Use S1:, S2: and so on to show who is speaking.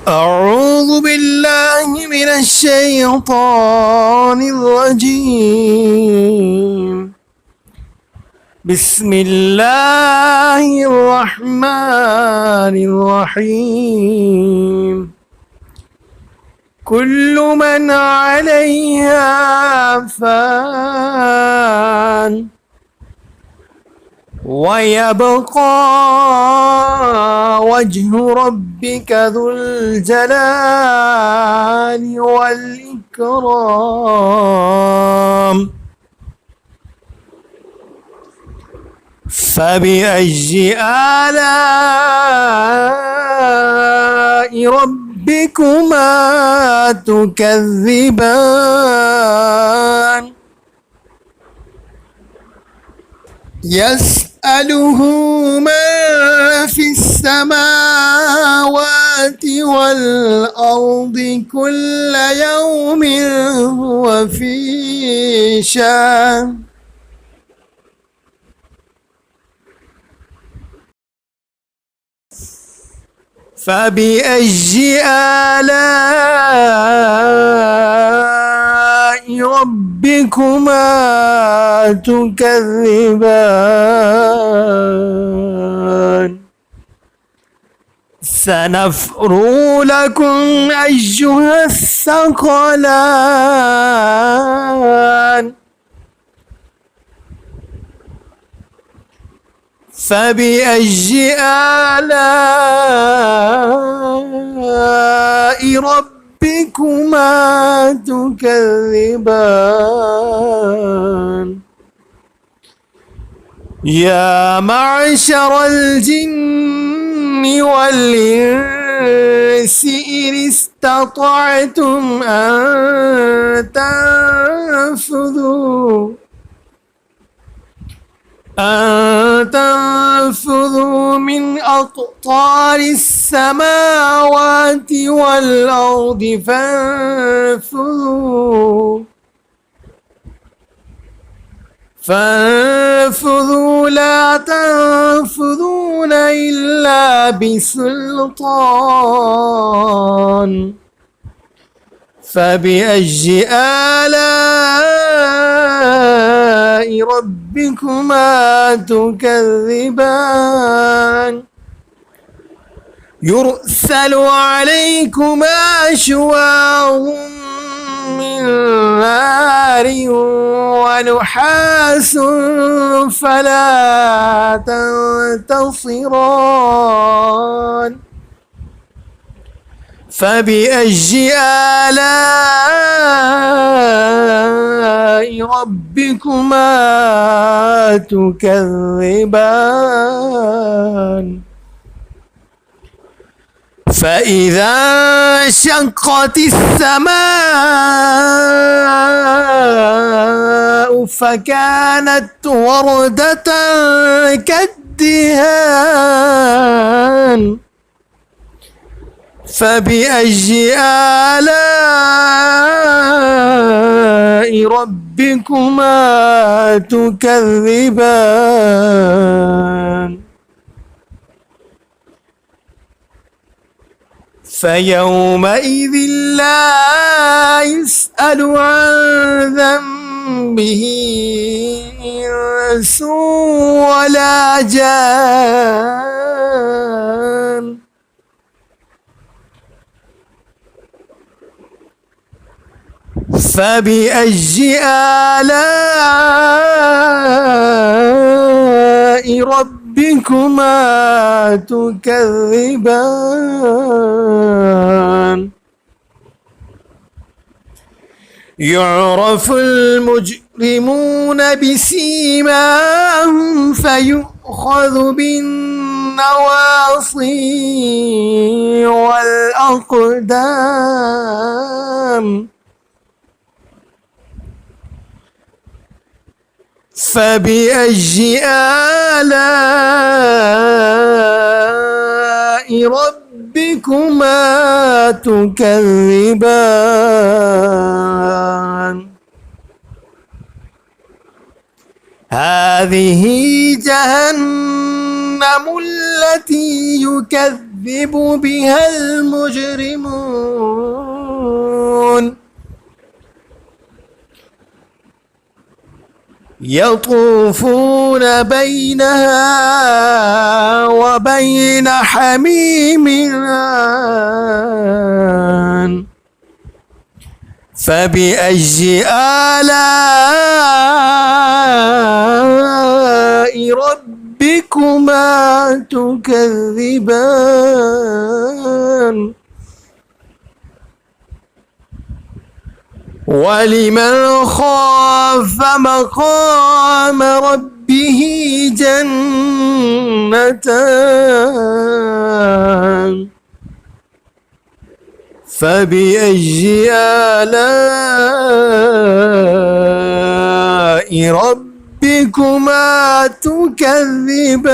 S1: أعوذ بالله من الشيطان الرجيم. بسم الله الرحمن الرحيم. كل من عليها فان ويبقى وجه ربك ذو الجلال والإكرام. فبأي آلاء ربكما تكذبان؟ يسأله من في السماوات والأرض كل يوم هو في شأن. فبأي آلاء ربكما تكذبان؟ سنفرغ لكم أيها الثقلان. فبأي آلاء ربكما تكذبان؟ يا معشر الجن والإنس إن استطعتم أن تنفذوا من أقطار السماوات والأرض فانفذوا لا تنفذون إلا بسلطان. فبأي آلاء ربكما تكذبان؟ يرسل عليكما شواظ من نار ونحاس فلا تنتصران. فبأي آلاء ربكما تكذبان؟ فإذا انشقت السماء فكانت وردة كالدهان. فبأي آلاء ربكما تكذبان؟ فيومئذ لا يسأل عن ذنبه إنس ولا جان. فبأي آلاء ربكما تكذبان؟ يعرف المجرمون بسيماهم فيؤخذ بالنواصي والأقدام. فبأي آلاء ربكما تكذبان؟ هذه جهنم التي يكذب يكذب بها المجرمون يطوفون بينها وبين حميم آن فبأي آلاء ربكما تكذبان ولمن خاف مقام ربه جنتان فبأي آلاء ربكما تكذبان